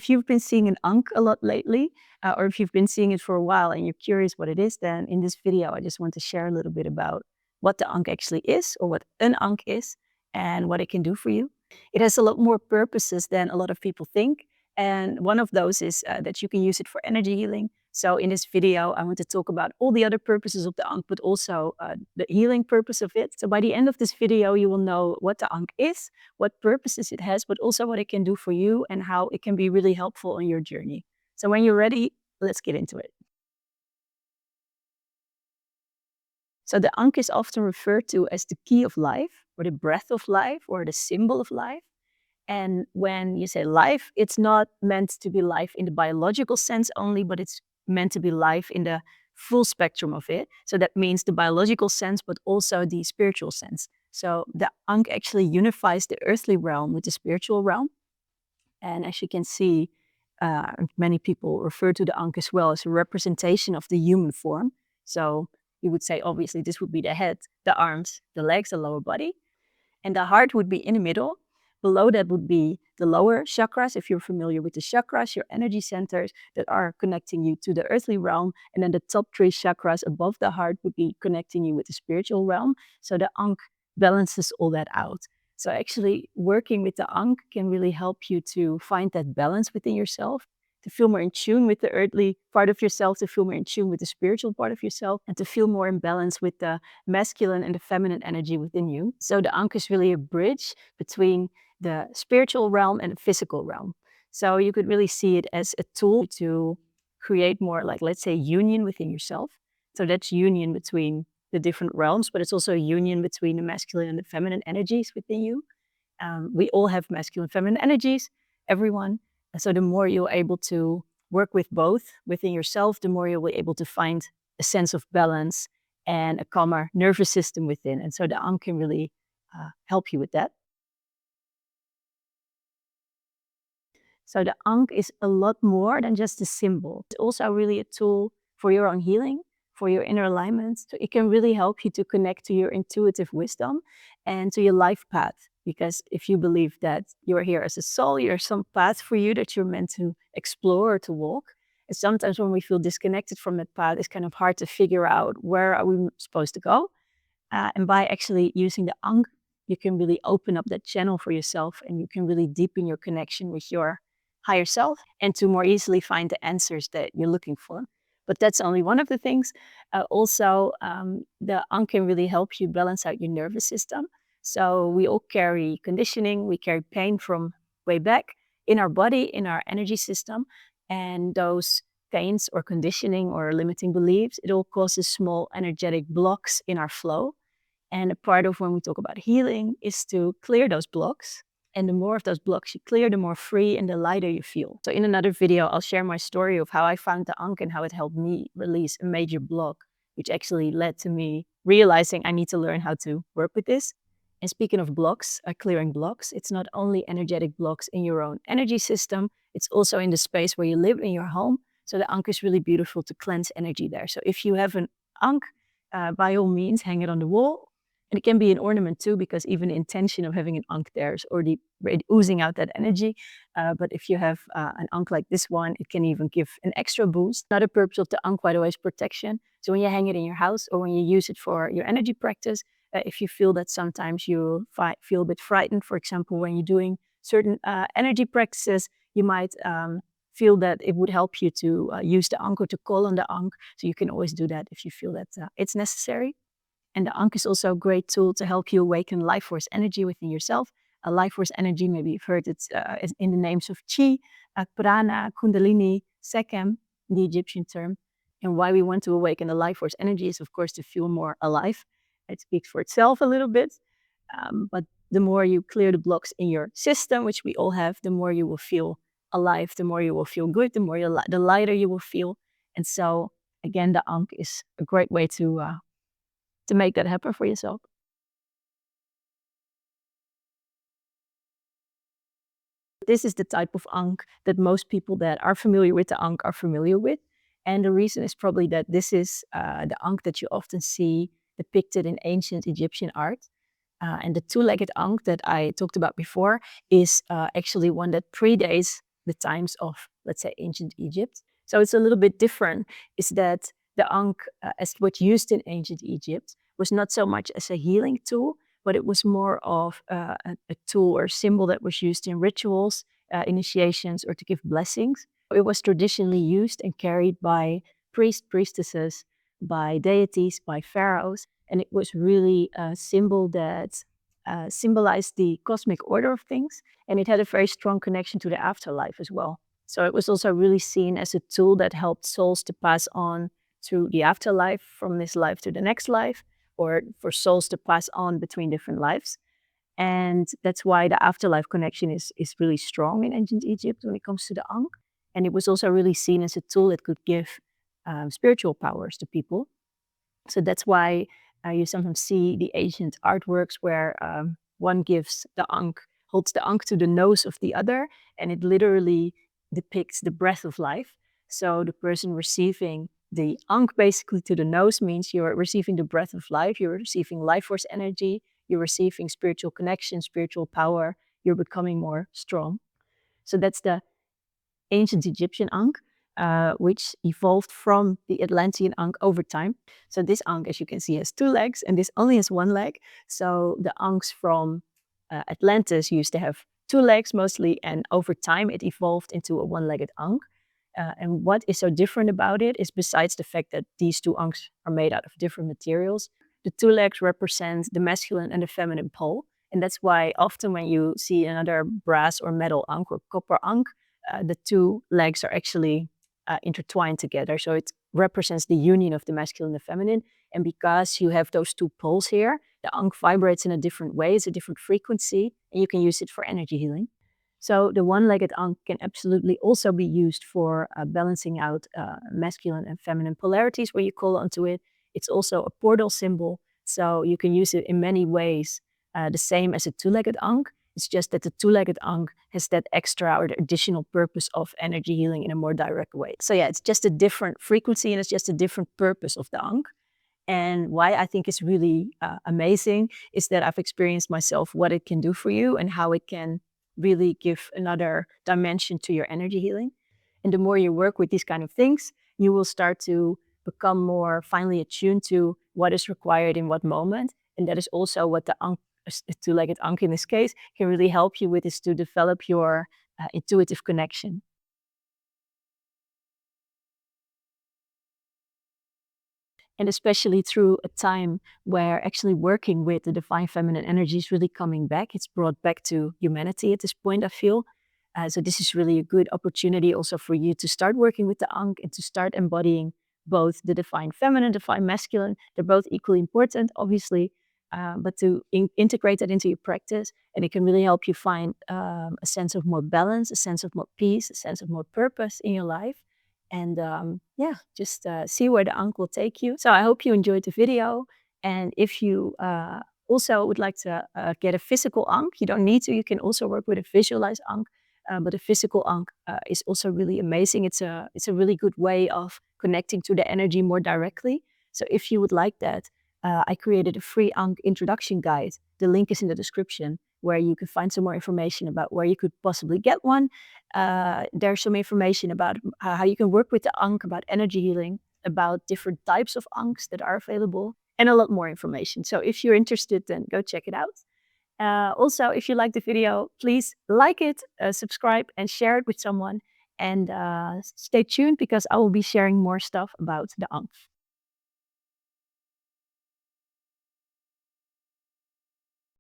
if you've been seeing an Ankh a lot lately, or if you've been seeing it for a while and you're curious what it is, then in this video, I just want to share a little bit about what the Ankh actually is, or what an Ankh is, and what it can do for you. It has a lot more purposes than a lot of people think. And one of those is that you can use it for energy healing. So in this video, I want to talk about all the other purposes of the Ankh, but also the healing purpose of it. So by the end of this video, you will know what the Ankh is, what purposes it has, but also what it can do for you and how it can be really helpful on your journey. So when you're ready, let's get into it. So the Ankh is often referred to as the key of life, or the breath of life, or the symbol of life. And when you say life, it's not meant to be life in the biological sense only, but it's meant to be life in the full spectrum of it. So that means the biological sense, but also the spiritual sense. So the Ankh actually unifies the earthly realm with the spiritual realm. And as you can see, many people refer to the Ankh as well as a representation of the human form. So you would say, obviously, this would be the head, the arms, the legs, the lower body. And the heart would be in the middle. Below that would be the lower chakras, if you're familiar with the chakras, your energy centers that are connecting you to the earthly realm. And then the top three chakras above the heart would be connecting you with the spiritual realm. So the Ankh balances all that out. So actually working with the Ankh can really help you to find that balance within yourself, to feel more in tune with the earthly part of yourself, to feel more in tune with the spiritual part of yourself, and to feel more in balance with the masculine and the feminine energy within you. So the Ankh is really a bridge between the spiritual realm and the physical realm. So you could really see it as a tool to create more, like, let's say, union within yourself. So that's union between the different realms, but it's also a union between the masculine and the feminine energies within you. We all have masculine and feminine energies, everyone. And so the more you're able to work with both within yourself, the more you'll be able to find a sense of balance and a calmer nervous system within. And so the Ankh can really help you with that. So the Ankh is a lot more than just a symbol. It's also really a tool for your own healing, for your inner alignment. So it can really help you to connect to your intuitive wisdom and to your life path. Because if you believe that you're here as a soul, there's some path for you that you're meant to explore or to walk. And sometimes when we feel disconnected from that path, it's kind of hard to figure out where are we supposed to go. And by actually using the Ankh, you can really open up that channel for yourself, and you can really deepen your connection with your higher self and to more easily find the answers that you're looking for. But that's only one of the things. The Ankh can really help you balance out your nervous system. So we all carry conditioning, we carry pain from way back in our body, in our energy system. And those pains or conditioning or limiting beliefs, it all causes small energetic blocks in our flow. And a part of when we talk about healing is to clear those blocks. And the more of those blocks you clear, the more free and the lighter you feel. So in another video, I'll share my story of how I found the Ankh and how it helped me release a major block, which actually led to me realizing I need to learn how to work with this. And speaking of blocks, clearing blocks, it's not only energetic blocks in your own energy system, it's also in the space where you live in your home. So the Ankh is really beautiful to cleanse energy there. So if you have an Ankh, by all means, hang it on the wall. And it can be an ornament too, because even the intention of having an Ankh there is already oozing out that energy. But if you have an Ankh like this one, it can even give an extra boost. Another purpose of the Ankh, by the way, is protection. So when you hang it in your house or when you use it for your energy practice, if you feel that sometimes you feel a bit frightened, for example, when you're doing certain energy practices, you might feel that it would help you to use the Ankh or to call on the Ankh. So you can always do that if you feel that it's necessary. And the Ankh is also a great tool to help you awaken life force energy within yourself. A life force energy, maybe you've heard it in the names of Chi, Prana, Kundalini, Sekhem, the Egyptian term. And why we want to awaken the life force energy is, of course, to feel more alive. It speaks for itself a little bit. But the more you clear the blocks in your system, which we all have, the more you will feel alive, the more you will feel good, the lighter you will feel. And so, again, the Ankh is a great way to make that happen for yourself. This is the type of Ankh that most people that are familiar with the Ankh are familiar with. And the reason is probably that this is the Ankh that you often see depicted in ancient Egyptian art. And the two-legged Ankh that I talked about before is actually one that predates the times of, let's say, ancient Egypt. So it's a little bit different, is that the Ankh, as what's used in ancient Egypt, was not so much as a healing tool, but it was more of a tool or symbol that was used in rituals, initiations, or to give blessings. It was traditionally used and carried by priests, priestesses, by deities, by pharaohs, and it was really a symbol that symbolized the cosmic order of things, and it had a very strong connection to the afterlife as well. So it was also really seen as a tool that helped souls to pass on through the afterlife from this life to the next life, or for souls to pass on between different lives. And that's why the afterlife connection is really strong in ancient Egypt when it comes to the Ankh. And it was also really seen as a tool that could give spiritual powers to people. So that's why you sometimes see the ancient artworks where one gives the Ankh, holds the Ankh to the nose of the other, and it literally depicts the breath of life. So the person receiving the Ankh basically to the nose means you're receiving the breath of life, you're receiving life force energy, you're receiving spiritual connection, spiritual power, you're becoming more strong. So that's the ancient Egyptian Ankh, which evolved from the Atlantean Ankh over time. So this Ankh, as you can see, has 2 legs, and this only has 1 leg. So the Ankhs from Atlantis used to have 2 legs mostly, and over time it evolved into a 1-legged Ankh. And what is so different about it is, besides the fact that these 2 Ankhs are made out of different materials, the 2 legs represent the masculine and the feminine pole. And that's why often when you see another brass or metal Ankh or copper Ankh, the 2 legs are actually intertwined together. So it represents the union of the masculine and the feminine. And because you have those 2 poles here, the Ankh vibrates in a different way, it's a different frequency, and you can use it for energy healing. So the 1-legged Ankh can absolutely also be used for balancing out masculine and feminine polarities where you call onto it. It's also a portal symbol, so you can use it in many ways, the same as a 2-legged Ankh. It's just that the 2-legged Ankh has that extra or the additional purpose of energy healing in a more direct way. So yeah, it's just a different frequency and it's just a different purpose of the Ankh. And why I think it's really amazing is that I've experienced myself what it can do for you and how it can really give another dimension to your energy healing. And the more you work with these kind of things, you will start to become more finely attuned to what is required in what moment. And that is also what the Ankh, a 2-legged Ankh in this case, can really help you with, is to develop your intuitive connection. And especially through a time where actually working with the divine feminine energy is really coming back. It's brought back to humanity at this point, I feel. So this is really a good opportunity also for you to start working with the Ankh and to start embodying both the divine feminine, divine masculine. They're both equally important, obviously, but to integrate that into your practice, and it can really help you find a sense of more balance, a sense of more peace, a sense of more purpose in your life. And yeah, just see where the Ankh will take you. So I hope you enjoyed the video. And if you also would like to get a physical Ankh, you don't need to. You can also work with a visualized Ankh. But a physical Ankh is also really amazing. It's a really good way of connecting to the energy more directly. So if you would like that, I created a free Ankh introduction guide. The link is in the description, where you can find some more information about where you could possibly get one. There's some information about how you can work with the Ankh, about energy healing, about different types of Ankhs that are available, and a lot more information. So if you're interested, then go check it out. Also, if you like the video, please like it, subscribe, and share it with someone. And stay tuned, because I will be sharing more stuff about the Ankh.